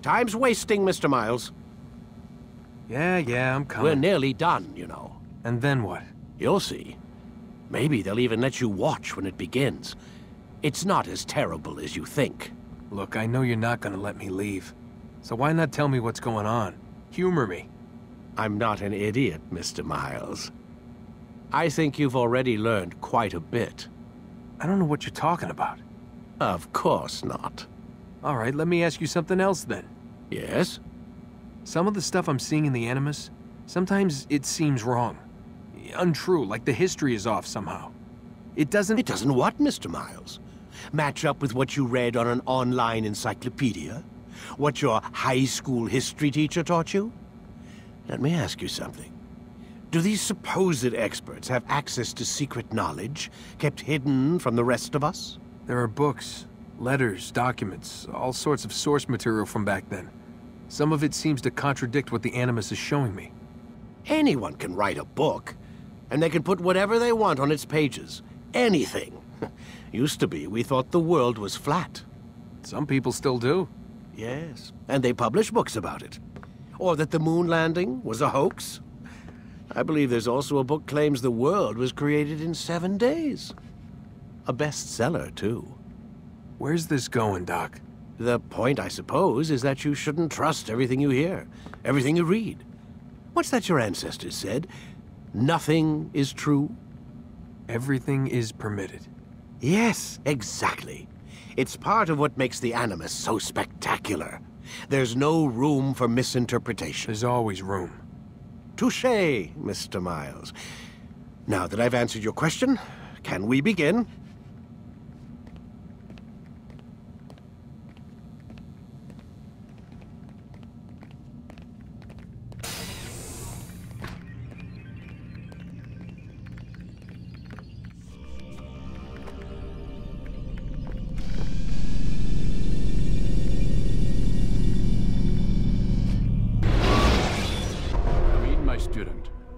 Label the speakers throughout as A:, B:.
A: Time's wasting, Mr. Miles.
B: Yeah, I'm coming.
A: We're nearly done, you know.
B: And then what?
A: You'll see. Maybe they'll even let you watch when it begins. It's not as terrible as you think.
B: Look, I know you're not gonna let me leave. So why not tell me what's going on? Humor me.
A: I'm not an idiot, Mr. Miles. I think you've already learned quite a bit.
B: I don't know what you're talking about.
A: Of course not.
B: All right, let me ask you something else then.
A: Yes?
B: Some of the stuff I'm seeing in the Animus, sometimes it seems wrong. Untrue, like the history is off somehow. It doesn't...
A: It doesn't what, Mr. Miles? Match up with what you read on an online encyclopedia? What your high school history teacher taught you? Let me ask you something. Do these supposed experts have access to secret knowledge kept hidden from the rest of us?
B: There are books, letters, documents, all sorts of source material from back then. Some of it seems to contradict what the Animus is showing me.
A: Anyone can write a book, and they can put whatever they want on its pages. Anything. Used to be, we thought the world was flat.
B: Some people still do.
A: Yes, and they publish books about it. Or that the moon landing was a hoax. I believe there's also a book claims the world was created in 7 days. A bestseller, too.
B: Where's this going, Doc?
A: The point, I suppose, is that you shouldn't trust everything you hear, everything you read. What's that your ancestors said? Nothing is true?
B: Everything is permitted.
A: Yes, exactly. It's part of what makes the Animus so spectacular. There's no room for misinterpretation.
B: There's always room.
A: Touché, Mr. Miles. Now that I've answered your question, can we begin?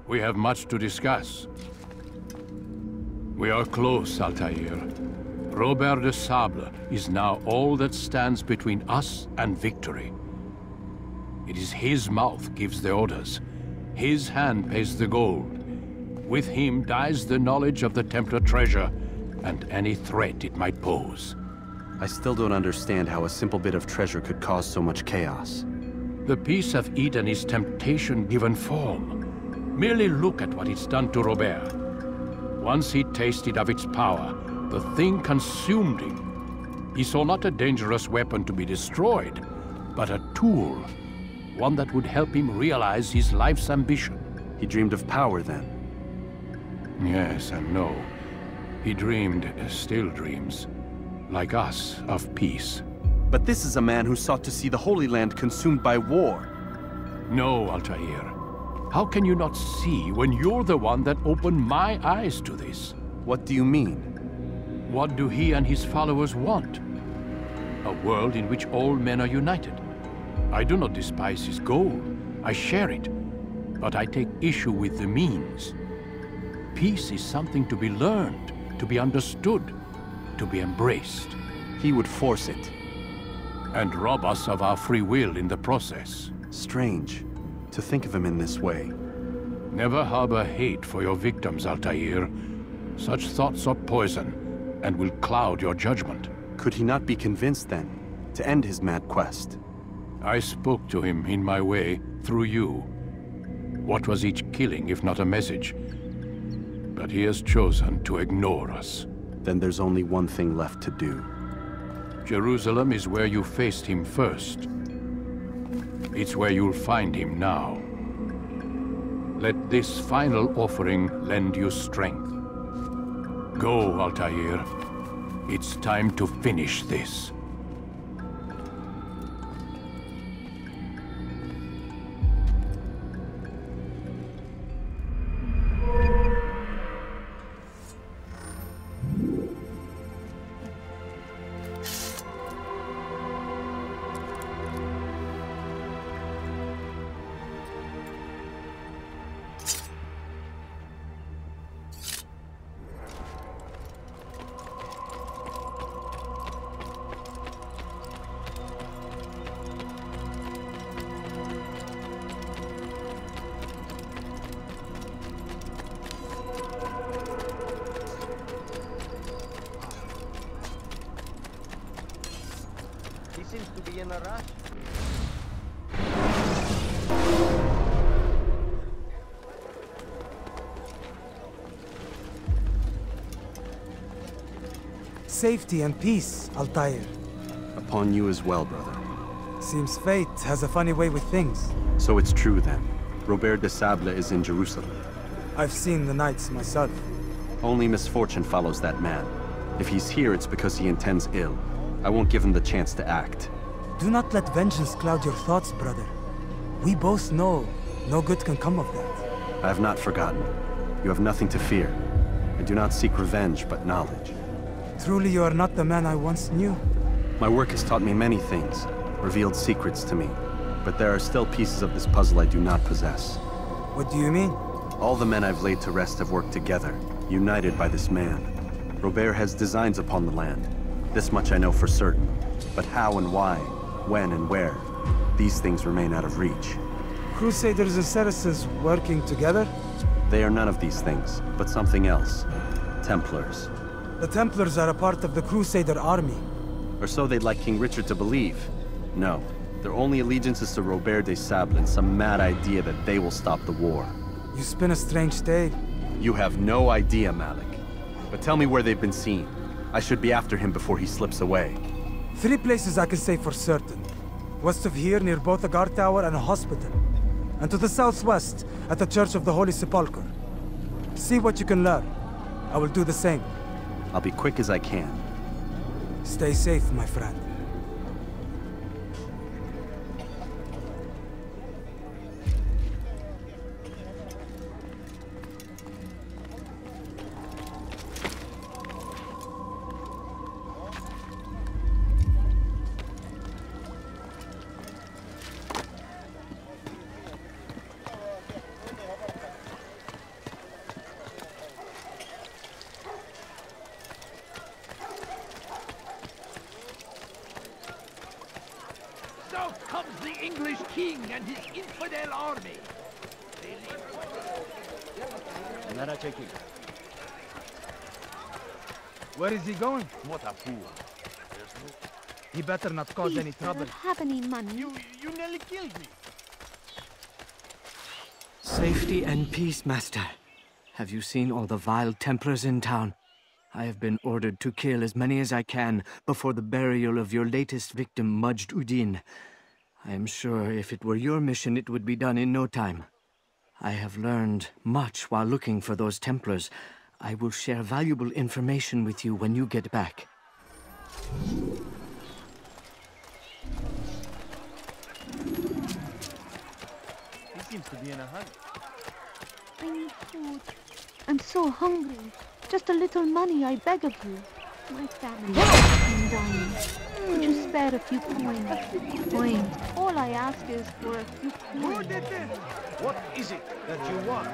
C: We have much to discuss. We are close, Altair. Robert de Sable is now all that stands between us and victory. It is his mouth gives the orders. His hand pays the gold. With him dies the knowledge of the Templar treasure and any threat it might pose.
D: I still don't understand how a simple bit of treasure could cause so much chaos.
C: The Peace of Eden is temptation given form. Merely look at what it's done to Robert. Once he tasted of its power, the thing consumed him. He saw not a dangerous weapon to be destroyed, but a tool. One that would help him realize his life's ambition.
D: He dreamed of power then?
C: Yes and no. He dreamed, still dreams, like us, of peace.
D: But this is a man who sought to see the Holy Land consumed by war.
C: No, Altair. How can you not see when you're the one that opened my eyes to this?
D: What do you mean?
C: What do he and his followers want? A world in which all men are united. I do not despise his goal. I share it. But I take issue with the means. Peace is something to be learned, to be understood, to be embraced.
D: He would force it.
C: And rob us of our free will in the process.
D: Strange. To think of him in this way.
C: Never harbor hate for your victims, Altair. Such thoughts are poison, and will cloud your judgment.
D: Could he not be convinced, then, to end his mad quest?
C: I spoke to him in my way, through you. What was each killing, if not a message? But he has chosen to ignore us.
D: Then there's only one thing left to do.
C: Jerusalem is where you faced him first. It's where you'll find him now. Let this final offering lend you strength. Go, Altair. It's time to finish this.
E: Safety and peace, Altair.
D: Upon you as well, brother.
E: Seems fate has a funny way with things.
D: So it's true then. Robert de Sable is in Jerusalem.
E: I've seen the knights myself.
D: Only misfortune follows that man. If he's here, it's because he intends ill. I won't give him the chance to act.
E: Do not let vengeance cloud your thoughts, brother. We both know no good can come of that.
D: I have not forgotten. You have nothing to fear. I do not seek revenge, but knowledge.
E: Truly you are not the man I once knew.
D: My work has taught me many things, revealed secrets to me. But there are still pieces of this puzzle I do not possess.
E: What do you mean?
D: All the men I've laid to rest have worked together, united by this man. Robert has designs upon the land. This much I know for certain. But how and why, when and where, these things remain out of reach.
E: Crusaders and Saracens working together?
D: They are none of these things, but something else. Templars.
E: The Templars are a part of the Crusader army.
D: Or so they'd like King Richard to believe. No, their only allegiance is to Robert de Sable and some mad idea that they will stop the war.
E: You spin a strange tale.
D: You have no idea, Malik. But tell me where they've been seen. I should be after him before he slips away.
E: 3 places I can say for certain. West of here, near both a guard tower and a hospital. And to the southwest, at the Church of the Holy Sepulchre. See what you can learn. I will do the same.
D: I'll be quick as I can.
E: Stay safe, my friend.
F: Now comes the English king and his infidel army.
E: Where is he going?
F: What a fool.
E: He better not cause any trouble.
G: I don't have any money.
F: You nearly killed me.
H: Safety and peace, Master. Have you seen all the vile Templars in town? I have been ordered to kill as many as I can before the burial of your latest victim, Majd Uddin. I am sure if it were your mission, it would be done in no time. I have learned much while looking for those Templars. I will share valuable information with you when you get back.
F: He seems to be in a hurry.
G: I need food. I'm so hungry. Just a little money, I beg of you. My family is dying. Could you spare a few coins? Coins. All I ask is for a few
F: Who
G: coins.
F: did this? What is it that you want?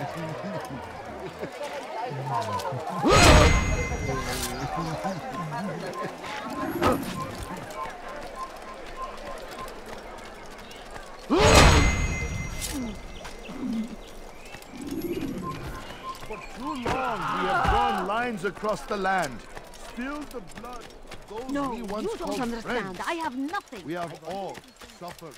I: For too long, we have drawn lines across the land. Spilled the blood of those
G: No,
I: we once
G: you don't
I: called
G: understand.
I: friends.
G: I have nothing.
I: We have all suffered.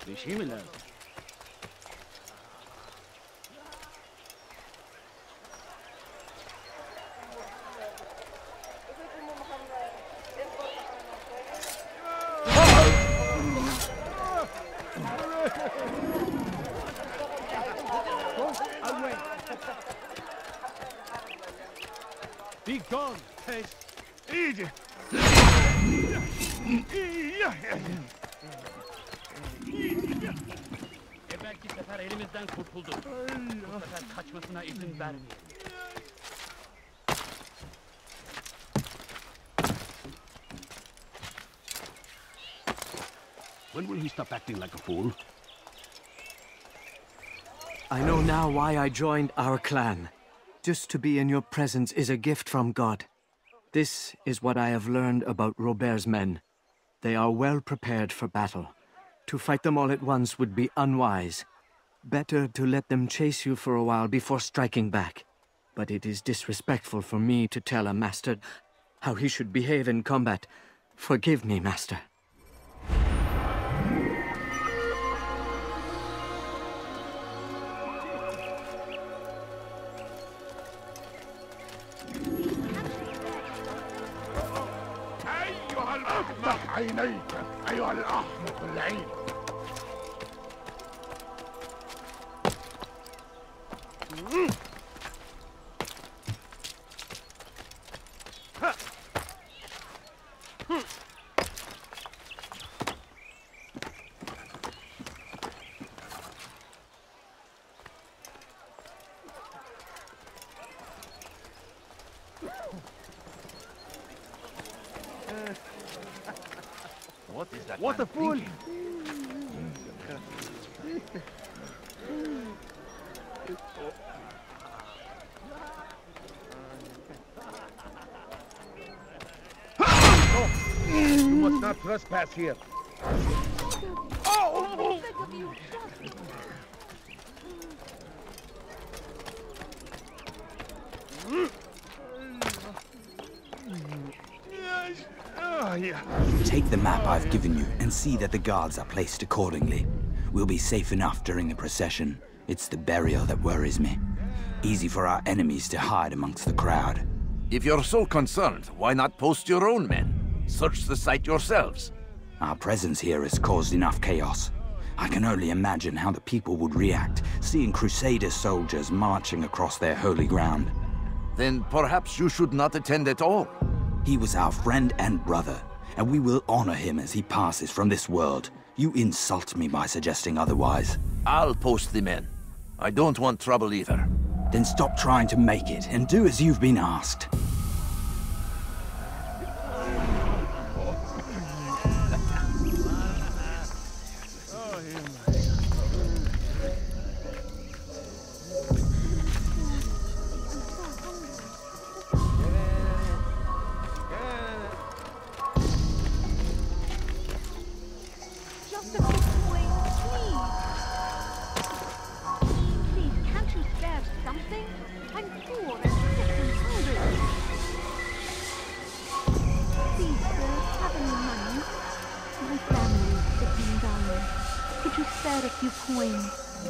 F: Be gone, Tess.
I: Iyice.
F: Belki sefer elimizden kurtuldu. Bu sefer kaçmasına izin vermeyin.
C: When will he stop acting like a fool?
H: I know now why I joined our clan. Just to be in your presence is a gift from God. This is what I have learned about Robert's men. They are well prepared for battle. To fight them all at once would be unwise. Better to let them chase you for a while before striking back. But it is disrespectful for me to tell a master how he should behave in combat. Forgive me, Master.
I: عينيك أيها الأحمق اللعين.
F: What a fool!
I: You must not trespass here.
J: Take the map I've given you and see that the guards are placed accordingly. We'll be safe enough during the procession. It's the burial that worries me. Easy for our enemies to hide amongst the crowd.
K: If you're so concerned, why not post your own men? Search the site yourselves.
J: Our presence here has caused enough chaos. I can only imagine how the people would react, seeing Crusader soldiers marching across their holy ground.
K: Then perhaps you should not attend at all.
J: He was our friend and brother, and we will honor him as he passes from this world. You insult me by suggesting otherwise.
K: I'll post the men. I don't want trouble either.
J: Then stop trying to make it, and do as you've been asked.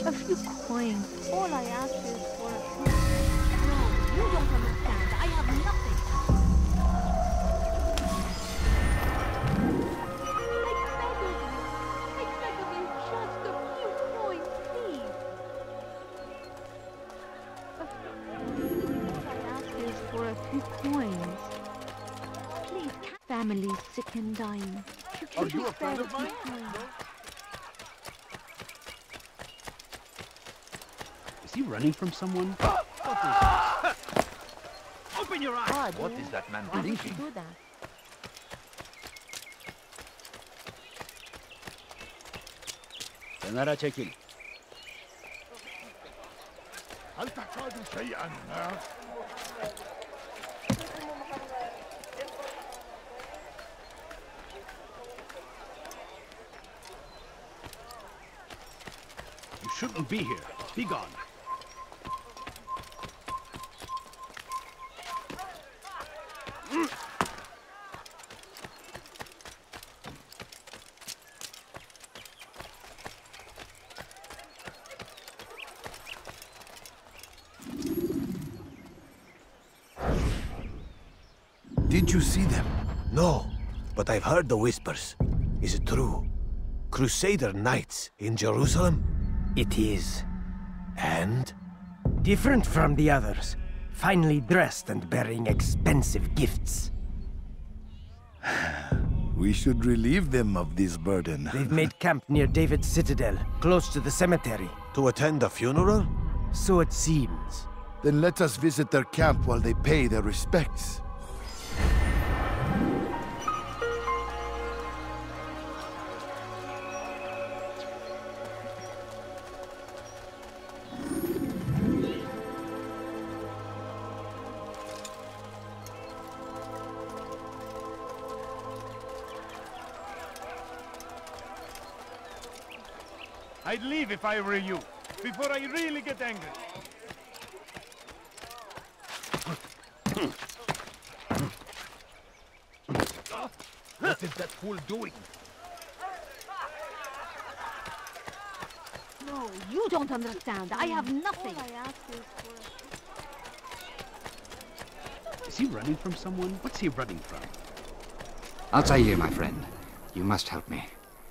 G: A few coins. All I ask is for a few... No, you don't understand. I have nothing. I beg of you, just a few coins, please. All I ask is for a few coins. Please, families sick and dying.
I: Are you a friend of mine?
F: Is he running from someone? What is this? Open your eyes!
K: What is that man thinking?
G: Do that.
F: Kenara çekil.
I: هل تحتاج شيئا؟
F: You shouldn't be here. Be gone.
A: Did you see them? No, but I've heard the whispers. Is it true? Crusader knights in Jerusalem?
L: It is.
A: And?
L: Different from the others. Finely dressed and bearing expensive gifts.
I: We should relieve them of this burden.
L: They've made camp near David's citadel, close to the cemetery.
A: To attend a funeral?
L: So it seems.
I: Then let us visit their camp while they pay their respects. I'd leave if I were you, before I really get angry.
F: What is that fool doing?
G: No, you don't understand. I have nothing. All I ask is for...
F: Is he running from someone? What's he running from?
M: Altair, my friend. You must help me.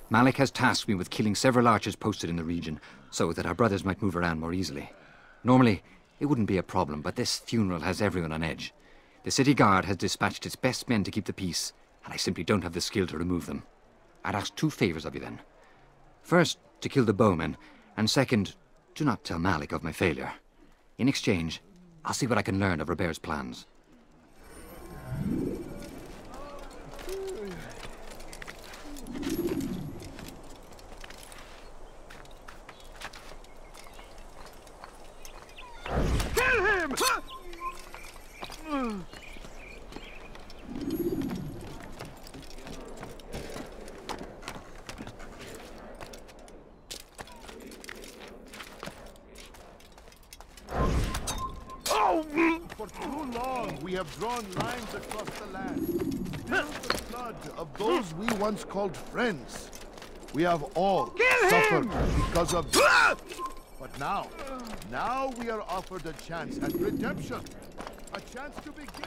M: Malik has tasked me with killing several archers posted in the region, so that our brothers might move around more easily. Normally, it wouldn't be a problem, but this funeral has everyone on edge. The city guard has dispatched its best men to keep the peace, and I simply don't have the skill to remove them. I'd ask 2 favors of you then. First, to kill the bowmen, and second, do not tell Malik of my failure. In exchange, I'll see what I can learn of Robert's plans.
I: Kill him! For too long, we have drawn lines across the land. Spilled the blood of those we once called friends. We have all suffered because of this. But now we are offered a chance at redemption. A chance to begin.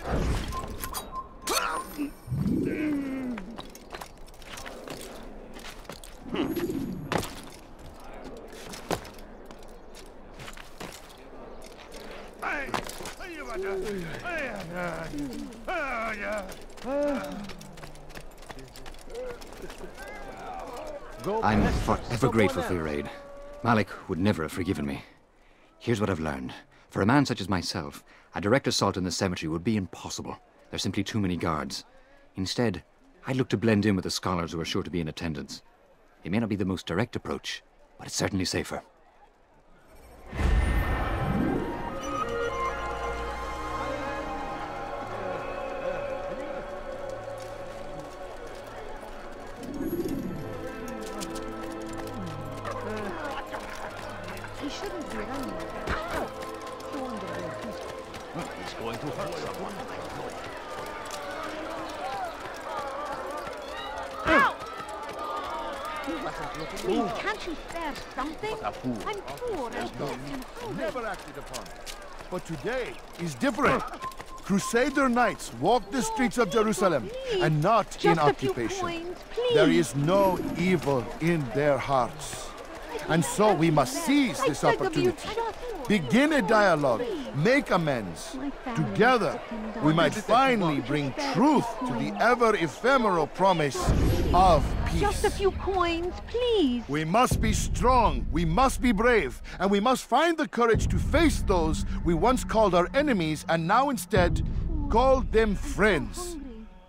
M: I'm forever grateful for your aid. Malik would never have forgiven me. Here's what I've learned. For a man such as myself, a direct assault on the cemetery would be impossible. There's simply too many guards. Instead, I'd look to blend in with the scholars who are sure to be in attendance. It may not be the most direct approach, but it's certainly safer.
G: He shouldn't be running.
K: He's going to hurt someone.
G: Please, can't you spare something? I'm poor and
I: Never acted upon. But today is different. Crusader knights walk the streets of Jerusalem and not in occupation. There is no evil in their hearts. And so we must seize this opportunity. Begin a dialogue, make amends. Together, we might finally bring truth to the ever-ephemeral promise of peace.
G: Just a few coins, please.
I: We must be strong, we must be brave, and we must find the courage to face those we once called our enemies and now instead call them friends.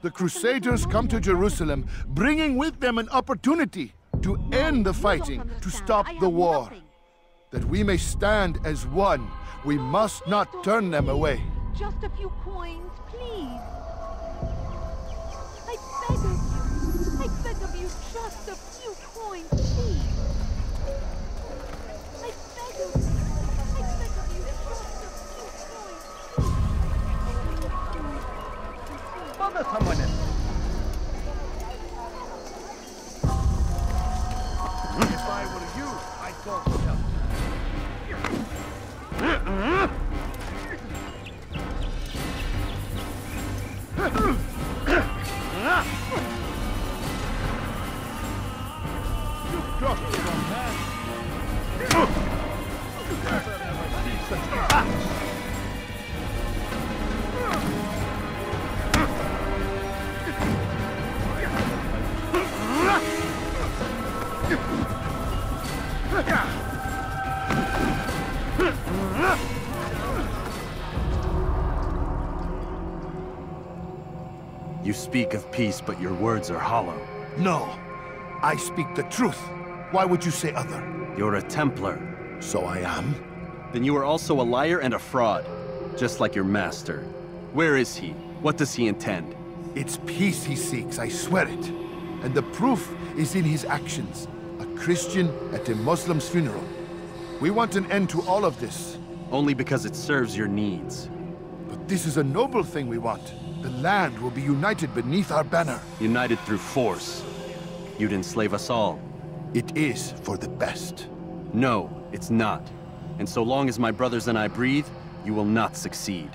I: The Crusaders come to Jerusalem, bringing with them an opportunity to end the fighting, to stop the war. That we may stand as one, we must not turn them away.
G: Just a few coins, please. I beg of you. I beg of you, just a few coins, please. I beg of you. I beg of you, just a few coins.
L: Bother someone else.
I: If I were you, I'd call for help. You crossed the wrong man.
D: You speak of peace, but your words are hollow.
I: No, I speak the truth. Why would you say other?
D: You're a Templar.
I: So I am.
D: Then you are also a liar and a fraud, just like your master. Where is he? What does he intend?
I: It's peace he seeks, I swear it. And the proof is in his actions. A Christian at a Muslim's funeral. We want an end to all of this.
D: Only because it serves your needs.
I: But this is a noble thing we want. The land will be united beneath our banner.
D: United through force. You'd enslave us all.
I: It is for the best.
D: No, it's not. And so long as my brothers and I breathe, you will not succeed.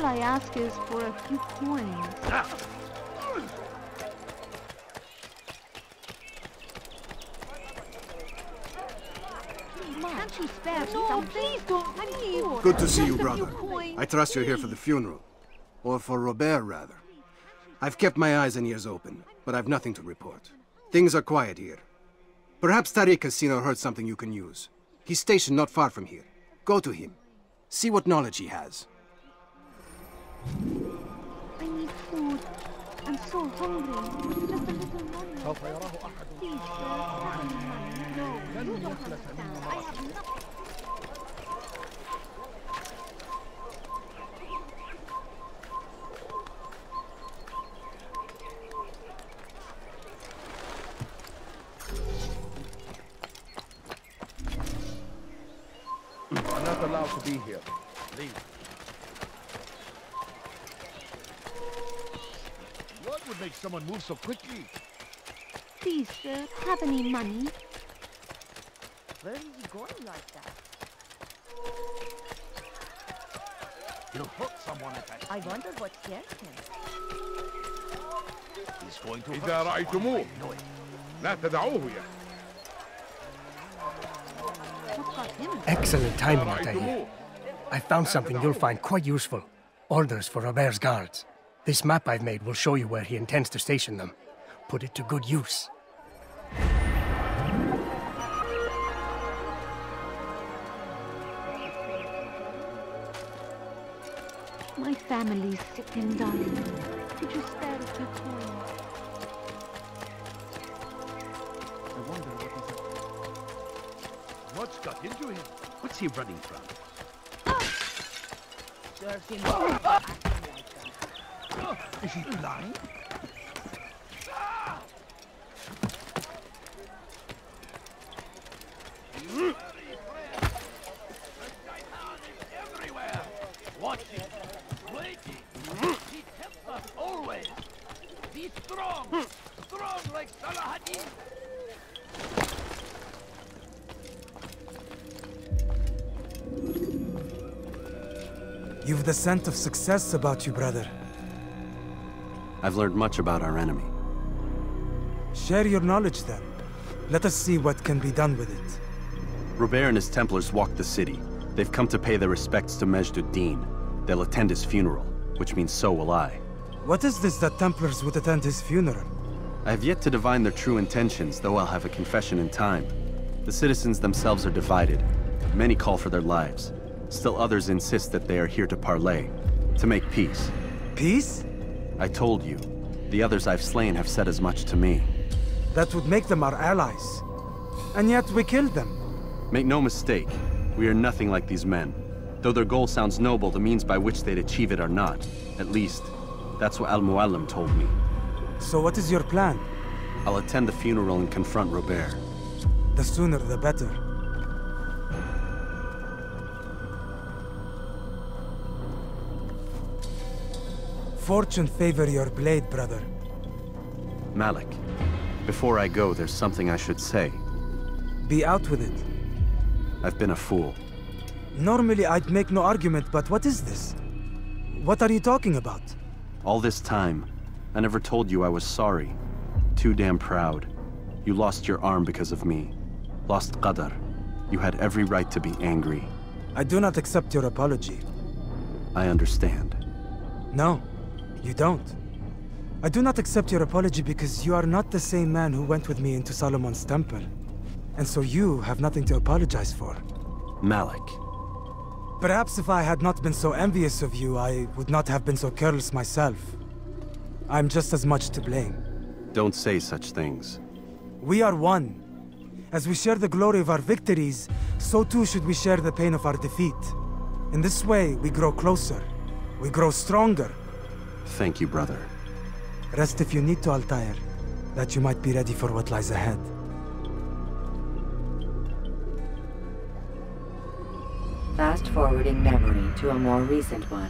G: All I ask is for a few coins. Can't you spare something? Please don't. Please.
N: Good to see you, brother. I trust you're here for the funeral. Or for Robert, rather. I've kept my eyes and ears open, but I've nothing to report. Things are quiet here. Perhaps Tariq has seen or heard something you can use. He's stationed not far from here. Go to him. See what knowledge he has.
G: I need food. I'm so hungry. Just a little money. Please, sir. Have any money? No, you don't understand. I have nothing.
I: I'm not allowed to be here. Leave. What would make someone move so quickly?
G: Please, sir, have any money?
O: Where is he going like that?
K: He'll hurt someone if
O: I wonder what scares him.
K: He's going to
I: إذا رأيتموه لا تدعوه يا.
L: Excellent timing, Altair. I found something you'll find quite useful. Orders for Robert's guards. This map I've made will show you where he intends to station them. Put it to good use.
G: My family's sick and dying. Could you spare a few coins?
F: I wonder what he's up to.
I: What's got into him?
F: What's he running from?
O: Serves him well for acting like that.
I: Is he blind?
K: everywhere. Watching, waiting. He tempts us always. Be strong. Strong like Salahadin.
E: You've the scent of success about you, brother.
D: I've learned much about our enemy.
E: Share your knowledge, then. Let us see what can be done with it.
D: Robert and his Templars walked the city. They've come to pay their respects to Majd-ud-Din. They'll attend his funeral, which means so will I.
E: What is this that Templars would attend his funeral?
D: I have yet to divine their true intentions, though I'll have a confession in time. The citizens themselves are divided. Many call for their lives. Still others insist that they are here to parley, to make peace.
E: Peace?
D: I told you. The others I've slain have said as much to me.
E: That would make them our allies. And yet we killed them.
D: Make no mistake, we are nothing like these men. Though their goal sounds noble, the means by which they'd achieve it are not. At least, that's what Al-Muallim told me.
E: So what is your plan?
D: I'll attend the funeral and confront Robert.
E: The sooner the better. Fortune favor your blade, brother.
D: Malik, before I go, there's something I should say.
E: Be out with it.
D: I've been a fool.
E: Normally I'd make no argument, but what is this? What are you talking about?
D: All this time, I never told you I was sorry. Too damn proud. You lost your arm because of me. Lost Qadar. You had every right to be angry.
E: I do not accept your apology.
D: I understand.
E: No, you don't. I do not accept your apology because you are not the same man who went with me into Solomon's temple. And so you have nothing to apologize for.
D: Malik.
E: Perhaps if I had not been so envious of you, I would not have been so careless myself. I'm just as much to blame.
D: Don't say such things.
E: We are one. As we share the glory of our victories, so too should we share the pain of our defeat. In this way, we grow closer. We grow stronger.
D: Thank you, brother.
E: Rest if you need to, Altair, that you might be ready for what lies ahead.
P: Fast-forwarding memory to a more recent one.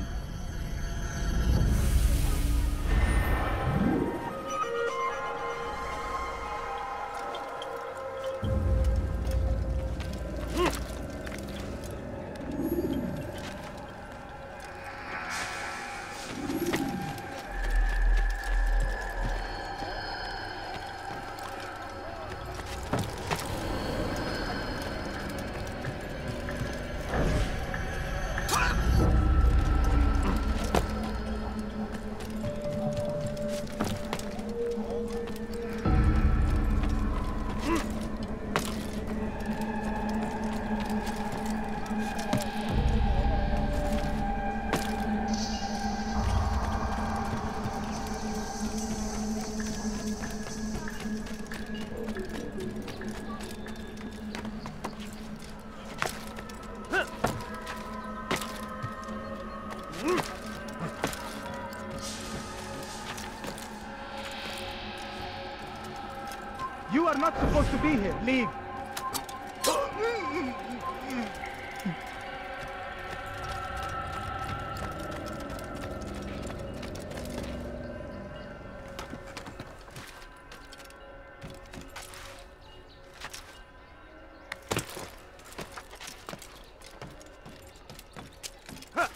E: supposed to be here. Leave.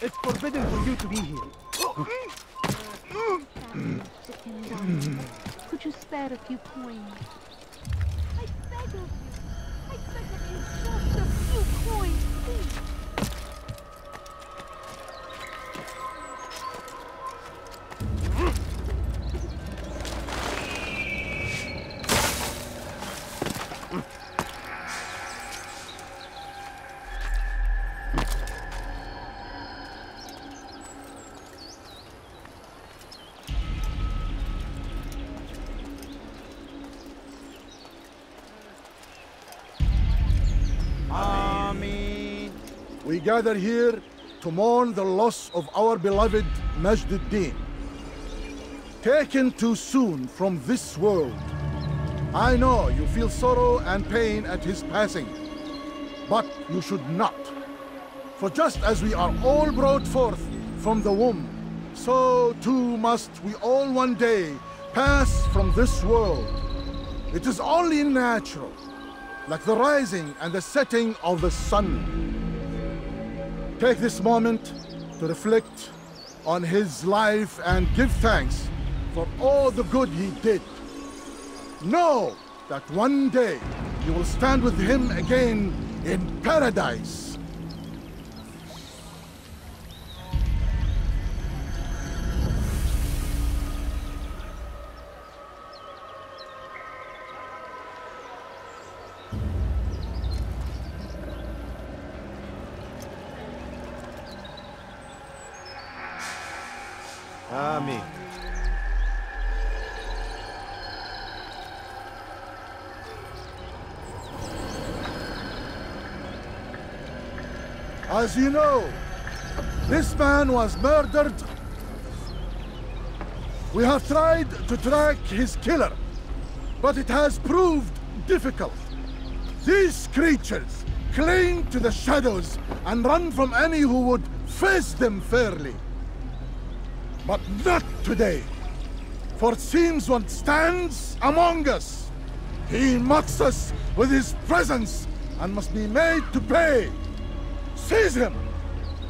E: It's forbidden for you to be here.
G: Could you spare a few coins? I beg of you. I beg of you, just a few coins, please.
I: We gather here to mourn the loss of our beloved Majd-ud-Din. Taken too soon from this world. I know you feel sorrow and pain at his passing, but you should not. For just as we are all brought forth from the womb, so too must we all one day pass from this world. It is only natural, like the rising and the setting of the sun. Take this moment to reflect on his life and give thanks for all the good he did. Know that one day you will stand with him again in paradise.
E: Amen.
I: As you know, this man was murdered. We have tried to track his killer, but it has proved difficult. These creatures cling to the shadows and run from any who would face them fairly. But not today, for it seems one stands among us. He mocks us with his presence and must be made to pay. Seize him!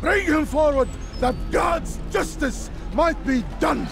I: Bring him forward that God's justice might be done!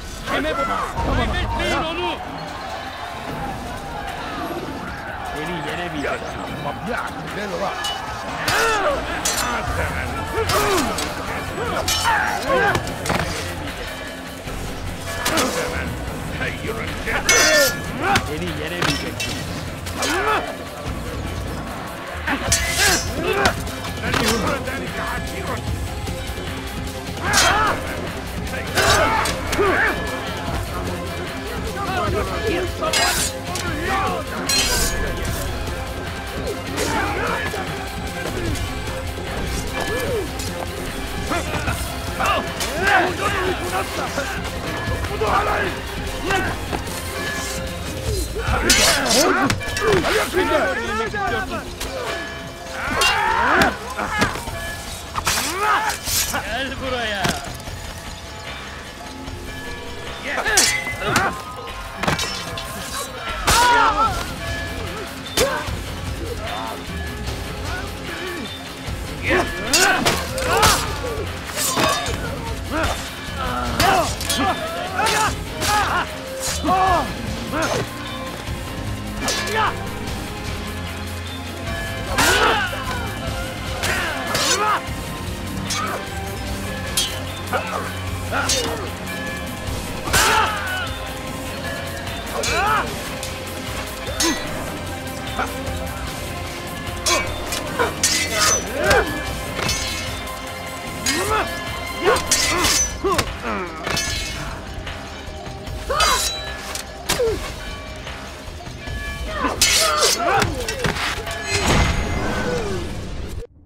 Q: Gel buraya.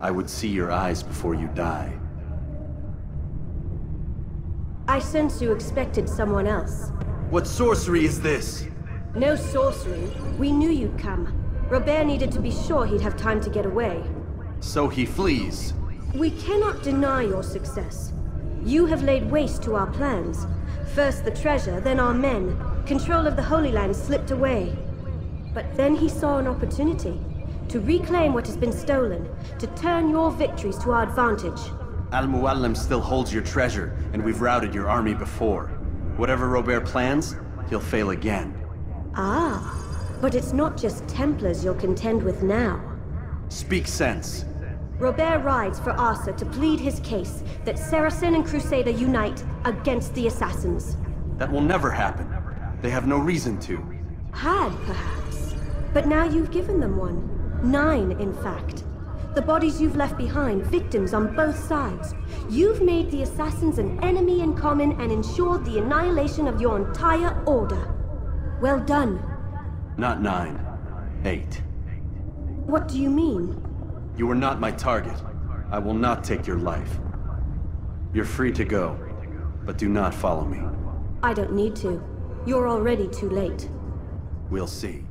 D: I would see your eyes before you die.
R: I sense you expected someone else.
D: What sorcery is this?
R: No sorcery. We knew you'd come. Robert needed to be sure he'd have time to get away.
D: So he flees.
R: We cannot deny your success. You have laid waste to our plans. First the treasure, then our men. Control of the Holy Land slipped away. But then he saw an opportunity to reclaim what has been stolen, to turn your victories to our advantage.
D: Al-Muallim still holds your treasure, and we've routed your army before. Whatever Robert plans, he'll fail again.
R: Ah, but it's not just Templars you'll contend with now.
D: Speak sense.
R: Robert rides for Arthur to plead his case that Saracen and Crusader unite against the Assassins.
D: That will never happen. They have no reason to.
R: Had, perhaps. But now you've given them one. 9, in fact. The bodies you've left behind, victims on both sides. You've made the Assassins an enemy in common and ensured the annihilation of your entire order. Well done.
D: Not 9. 8.
R: What do you mean?
D: You are not my target. I will not take your life. You're free to go, but do not follow me.
R: I don't need to. You're already too late.
D: We'll see.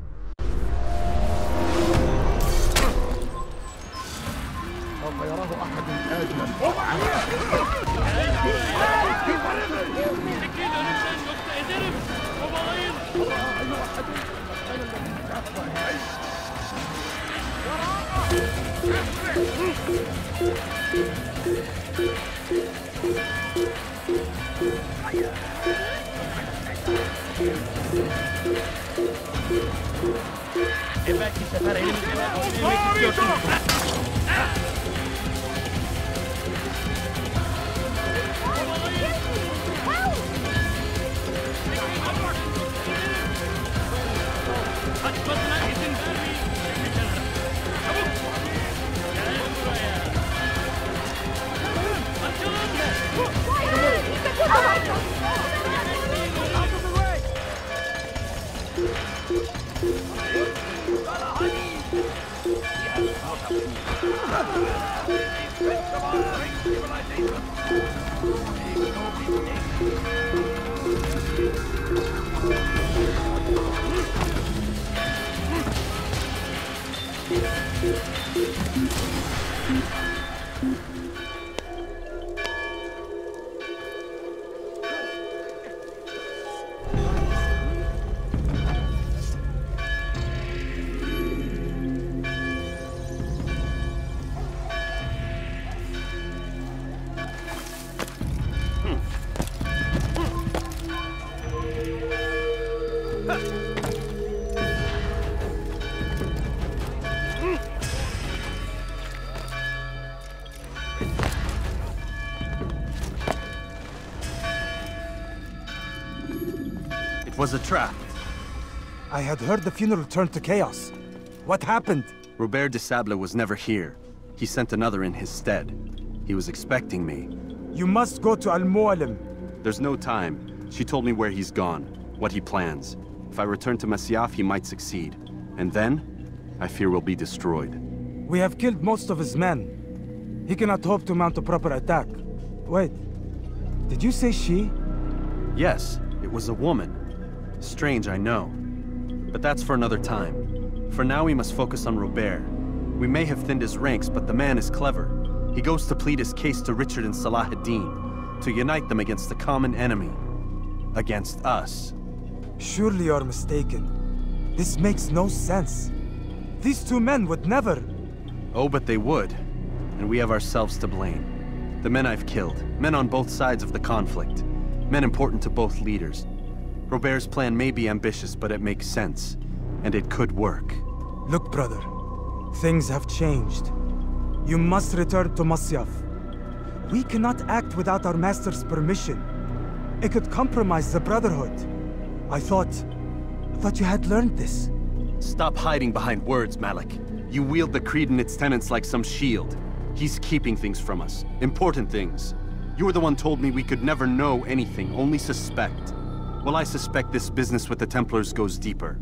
D: Was a trap.
E: I had heard the funeral turned to chaos. What happened?
D: Robert de Sable was never here. He sent another in his stead. He was expecting me.
E: You must go to Al-Muallim.
D: There's no time. She told me where he's gone, what he plans. If I return to Masyaf, he might succeed. And then, I fear we'll be destroyed.
E: We have killed most of his men. He cannot hope to mount a proper attack. Wait, did you say she?
D: Yes, it was a woman. Strange, I know. But that's for another time. For now, we must focus on Robert. We may have thinned his ranks, but the man is clever. He goes to plead his case to Richard and Salah ad-Din, to unite them against the common enemy. Against us.
E: Surely you're mistaken. This makes no sense. These two men would never...
D: Oh, but they would. And we have ourselves to blame. The men I've killed, men on both sides of the conflict, men important to both leaders. Robert's plan may be ambitious, but it makes sense. And it could work.
E: Look, brother. Things have changed. You must return to Masyaf. We cannot act without our master's permission. It could compromise the Brotherhood. I thought you had learned this.
D: Stop hiding behind words, Malik. You wield the creed and its tenets like some shield. He's keeping things from us. Important things. You were the one told me we could never know anything, only suspect. Well, I suspect this business with the Templars goes deeper.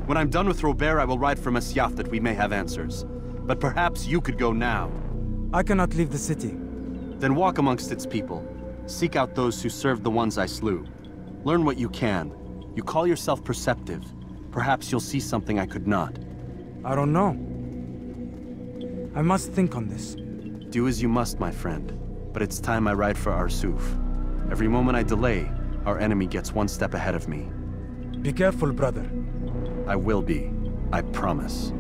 D: When I'm done with Robert, I will ride for Masyaf that we may have answers. But perhaps you could go now.
E: I cannot leave the city.
D: Then walk amongst its people. Seek out those who served the ones I slew. Learn what you can. You call yourself perceptive. Perhaps you'll see something I could not.
E: I don't know. I must think on this.
D: Do as you must, my friend. But it's time I ride for Arsuf. Every moment I delay, our enemy gets one step ahead of me.
E: Be careful, brother.
D: I will be. I promise.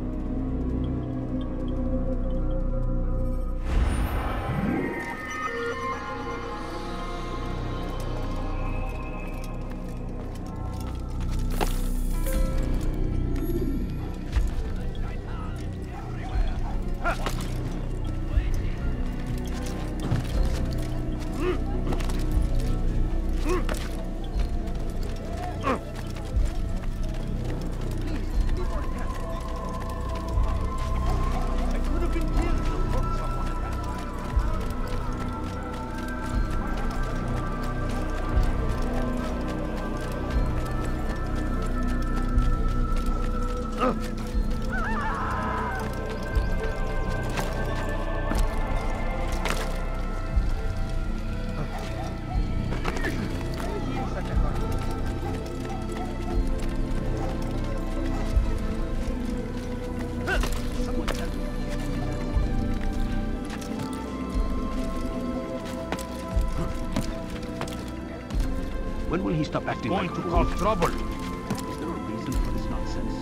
F: When will he stop acting like
K: to cause trouble?
F: Is there a reason for this nonsense?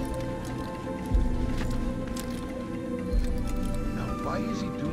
I: Now, why is he doing